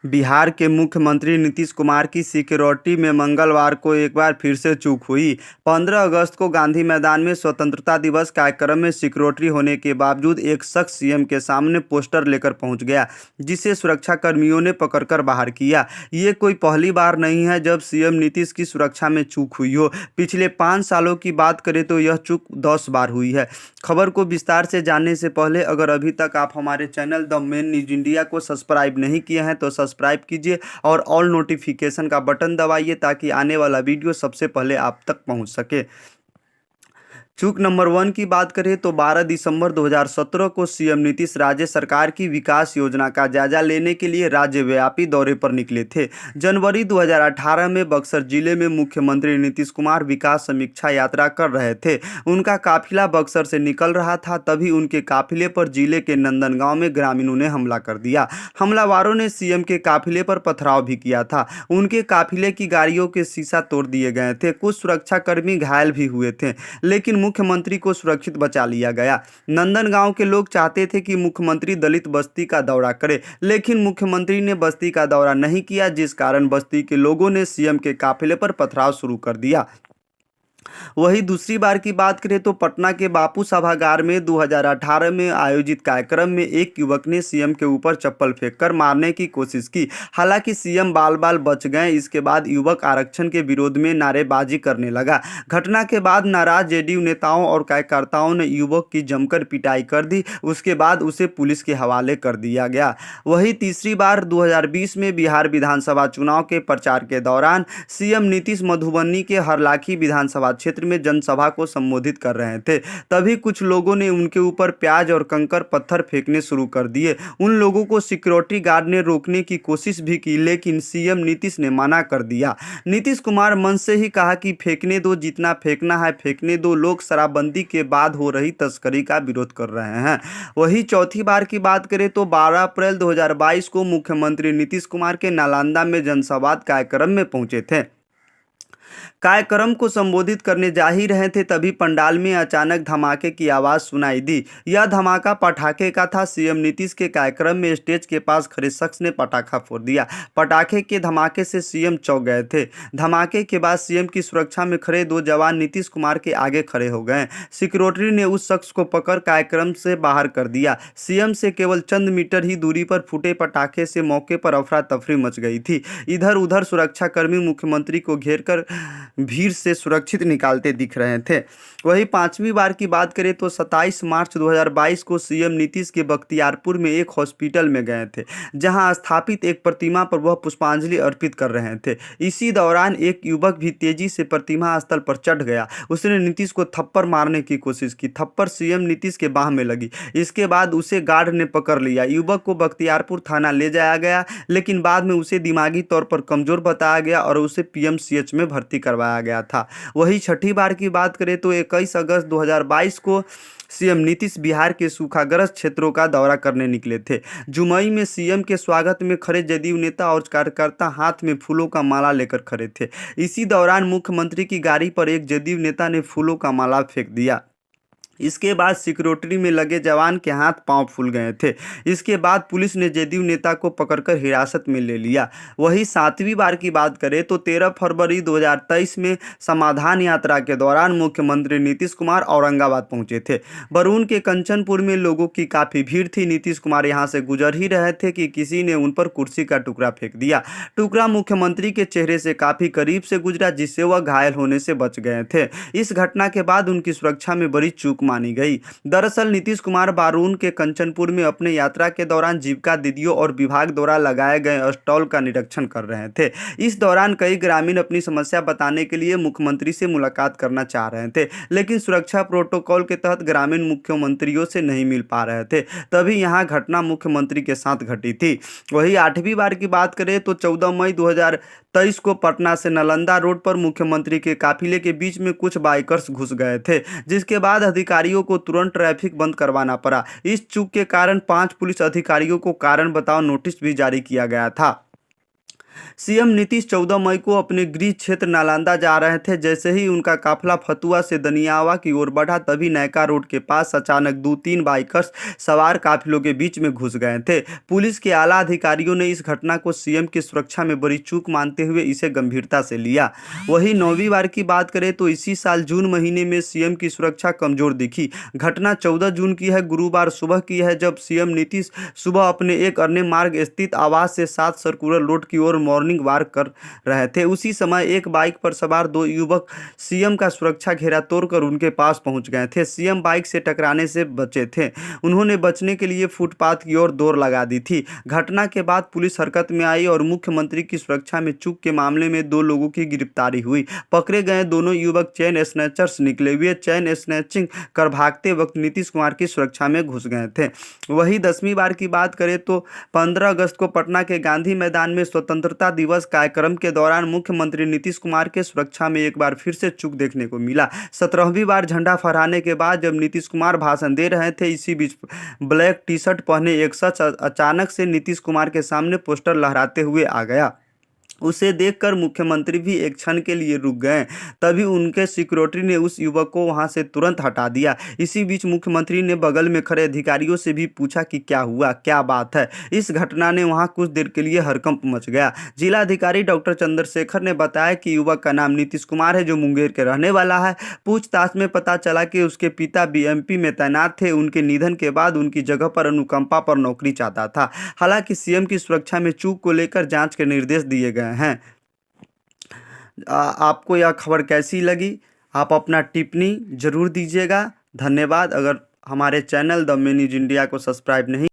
बिहार के मुख्यमंत्री नीतीश कुमार की सिक्योरिटी में मंगलवार को एक बार फिर से चूक हुई। 15 अगस्त को गांधी मैदान में स्वतंत्रता दिवस कार्यक्रम में सिक्योरिटी होने के बावजूद एक शख्स सीएम के सामने पोस्टर लेकर पहुंच गया, जिसे सुरक्षा कर्मियों ने पकड़कर बाहर किया। ये कोई पहली बार नहीं है जब सीएम नीतीश की सुरक्षा में चूक हुई हो। पिछले 5 सालों की बात करें तो यह चूक 10 बार हुई है। खबर को विस्तार से जानने से पहले अगर अभी तक आप हमारे channel the main news India को सब्सक्राइब नहीं किए हैं तो सब्सक्राइब कीजिए और ऑल नोटिफिकेशन का बटन दबाइए ताकि आने वाला वीडियो सबसे पहले आप तक पहुंच सके। चूक नंबर 1 की बात करें तो 12 दिसंबर 2017 को सीएम नीतीश राज्य सरकार की विकास योजना का जायजा लेने के लिए राज्यव्यापी दौरे पर निकले थे। जनवरी 2018 में बक्सर जिले में मुख्यमंत्री नीतीश कुमार विकास समीक्षा यात्रा कर रहे थे। उनका काफिला बक्सर से निकल रहा था, तभी उनके काफिले पर जिले के नंदनगांव में ग्रामीणों ने हमला कर दिया। हमलावरों ने सीएम के काफिले पर पथराव भी किया था। उनके काफिले की गाड़ियों के शीशा तोड़ दिए गए थे। कुछ सुरक्षाकर्मी घायल भी हुए थे, लेकिन मुख्यमंत्री को सुरक्षित बचा लिया गया। नंदनगांव के लोग चाहते थे कि मुख्यमंत्री दलित बस्ती का दौरा करे, लेकिन मुख्यमंत्री ने बस्ती का दौरा नहीं किया, जिस कारण बस्ती के लोगों ने सीएम के काफिले पर पथराव शुरू कर दिया। वहीं दूसरी बार की बात करें तो पटना के बापू सभागार में 2018 में आयोजित कार्यक्रम में एक युवक ने सीएम के ऊपर चप्पल फेंककर मारने की कोशिश की। हालांकि सीएम बाल बाल बच गए। इसके बाद युवक आरक्षण के विरोध में नारेबाजी करने लगा। घटना के बाद नाराज जेडीयू नेताओं और कार्यकर्ताओं ने युवक की जमकर पिटाई कर दी। उसके बाद उसे पुलिस के हवाले कर दिया गया। वहीं तीसरी बार 2020 में बिहार विधानसभा चुनाव के प्रचार के दौरान सीएम नीतीश मधुबनी के हरलाखी विधानसभा क्षेत्र में जनसभा को संबोधित कर रहे थे। तभी कुछ लोगों ने उनके ऊपर प्याज और कंकर पत्थर फेंकने शुरू कर दिए। उन लोगों को सिक्योरिटी गार्ड ने रोकने की कोशिश भी की, लेकिन सीएम नीतीश ने मना कर दिया। नीतीश कुमार मन से ही कहा कि फेंकने दो, जितना फेंकना है फेंकने दो। लोग शराबबंदी के बाद हो रही तस्करी का विरोध कर रहे हैं। वही चौथी बार की बात करें तो 12 अप्रैल 2022 को मुख्यमंत्री नीतीश कुमार के नालंदा में जनसंवाद कार्यक्रम में पहुंचे थे। कार्यक्रम को संबोधित करने जा ही रहे थे, तभी पंडाल में अचानक धमाके की आवाज़ सुनाई दी। यह धमाका पटाखे का था। सीएम नीतीश के कार्यक्रम में स्टेज के पास खड़े शख्स ने पटाखा फोड़ दिया। पटाखे के धमाके से सीएम चौंक गए थे। धमाके के बाद सीएम की सुरक्षा में खड़े 2 जवान नीतीश कुमार के आगे खड़े हो गए। सिक्योरिटी ने उस शख्स को पकड़ कार्यक्रम से बाहर कर दिया। सीएम से केवल चंद मीटर ही दूरी पर फूटे पटाखे से मौके पर अफरा तफरी मच गई थी। इधर उधर सुरक्षाकर्मी मुख्यमंत्री को घेर कर भीड़ से सुरक्षित निकालते दिख रहे थे। वहीं 5वीं बार की बात करें तो 27 मार्च 2022 को सीएम नीतीश के बख्तियारपुर में एक हॉस्पिटल में गए थे, जहां स्थापित एक प्रतिमा पर वह पुष्पांजलि अर्पित कर रहे थे। इसी दौरान एक युवक भी तेजी से प्रतिमा स्थल पर चढ़ गया। उसने नीतीश को थप्पड़ मारने की कोशिश की। थप्पड़ सीएम नीतीश के बाह में लगी। इसके बाद उसे गार्ड ने पकड़ लिया। युवक को बख्तियारपुर थाना ले जाया गया, लेकिन बाद में उसे दिमागी तौर पर कमजोर बताया गया और उसे पीएमसीएच में भर्ती करवाया गया था। वही छठी बार की बात करें तो 21 अगस्त 2022 को सीएम नीतीश बिहार के सूखाग्रस्त क्षेत्रों का दौरा करने निकले थे। जुमई में सीएम के स्वागत में खड़े जदयू नेता और कार्यकर्ता हाथ में फूलों का माला लेकर खड़े थे। इसी दौरान मुख्यमंत्री की गाड़ी पर एक जदयू नेता ने फूलों का माला फेंक दिया। इसके बाद सिक्योरिटी में लगे जवान के हाथ पांव फूल गए थे। इसके बाद पुलिस ने जदयू नेता को पकड़कर हिरासत में ले लिया। वही 7वीं बार की बात करें तो 13 फरवरी 2023 में समाधान यात्रा के दौरान मुख्यमंत्री नीतीश कुमार औरंगाबाद पहुंचे थे। बरून के कंचनपुर में लोगों की काफ़ी भीड़ थी। नीतीश कुमार यहां से गुजर ही रहे थे कि किसी ने उन पर कुर्सी का टुकड़ा फेंक दिया। टुकड़ा मुख्यमंत्री के चेहरे से काफ़ी करीब से गुजरा, जिससे वह घायल होने से बच गए थे। इस घटना के बाद उनकी सुरक्षा में बड़ी चूक मानी गई। दरअसल नीतीश कुमार बारून के कंचनपुर में अपने यात्रा के दौरान जीविका दीदियों और विभाग द्वारा लगाए गए स्टॉल का निरीक्षण कर रहे थे। इस दौरान कई ग्रामीण अपनी समस्या बताने के लिए मुख्यमंत्री से मुलाकात करना चाह रहे थे, लेकिन सुरक्षा प्रोटोकॉल के तहत ग्रामीण मुख्यमंत्रियों से नहीं मिल पा रहे थे। तभी यहां घटना मुख्यमंत्री के साथ घटी थी। वही 8वीं बार की बात करें तो 14 मई 2023 को पटना से नालंदा रोड पर मुख्यमंत्री के काफिले के बीच में कुछ बाइकर्स घुस गए थे, जिसके बाद अधिकारियों को तुरंत ट्रैफिक बंद करवाना पड़ा। इस चूक के कारण 5 पुलिस अधिकारियों को कारण बताओ नोटिस भी जारी किया गया था। सीएम नीतीश 14 मई को अपने गृह क्षेत्र नालंदा जा रहे थे। जैसे ही उनका काफिला फतुहा से दनियावा की ओर बढ़ा, तभी नैका रोड के पास अचानक 2-3 बाइकर्स सवार काफिलों के बीच में घुस गए थे। पुलिस के आला अधिकारियों ने इस घटना को सीएम की सुरक्षा में बड़ी चूक मानते हुए इसे गंभीरता से लिया। वहीं 9वीं बार की बात करें तो इसी साल जून महीने में सीएम की सुरक्षा कमजोर दिखी। घटना 14 जून की है, गुरुवार सुबह की है, जब सीएम नीतीश सुबह अपने एक अन्य मार्ग स्थित आवास से 7 सर्कुलर रोड की ओर मॉर्निंग वॉक कर रहे थे। उसी समय एक बाइक पर सवार 2 युवक सीएम का सुरक्षा घेरा तोड़कर उनके पास पहुंच गए थे। सीएम बाइक से टकराने से बचे थे। उन्होंने बचने के लिए फुटपाथ की ओर दौड़ लगा दी थी। घटना के बाद पुलिस हरकत में आई और मुख्यमंत्री की सुरक्षा में चूक के मामले में 2 लोगों की गिरफ्तारी हुई। पकड़े गए दोनों युवक चेन स्नैचर्स निकले। वे चेन स्नैचिंग कर भागते वक्त नीतीश कुमार की सुरक्षा में घुस गए थे। वहीं 10वीं बार की बात करें तो 15 अगस्त को पटना के गांधी मैदान में स्वतंत्रता दिवस कार्यक्रम के दौरान मुख्यमंत्री नीतीश कुमार के सुरक्षा में एक बार फिर से चूक देखने को मिला। 17वीं बार झंडा फहराने के बाद जब नीतीश कुमार भाषण दे रहे थे, इसी बीच ब्लैक टी शर्ट पहने एक शख्स अचानक से नीतीश कुमार के सामने पोस्टर लहराते हुए आ गया। उसे देखकर मुख्यमंत्री भी एक क्षण के लिए रुक गए। तभी उनके सिक्योरिटी ने उस युवक को वहां से तुरंत हटा दिया। इसी बीच मुख्यमंत्री ने बगल में खड़े अधिकारियों से भी पूछा कि क्या हुआ, क्या बात है। इस घटना ने वहां कुछ देर के लिए हड़कंप मच गया। जिलाधिकारी डॉक्टर चंद्रशेखर ने बताया कि युवक का नाम नीतीश कुमार है, जो मुंगेर के रहने वाला है। पूछताछ में पता चला कि उसके पिता बीएमपी में तैनात थे। उनके निधन के बाद उनकी जगह पर अनुकंपा पर नौकरी चाहता था। हालांकि सीएम की सुरक्षा में चूक को लेकर जांच के निर्देश दिए गए हैं। आपको यह खबर कैसी लगी? आप अपना टिप्पणी जरूर दीजिएगा। धन्यवाद। अगर हमारे channel the main news India को सब्सक्राइब नहीं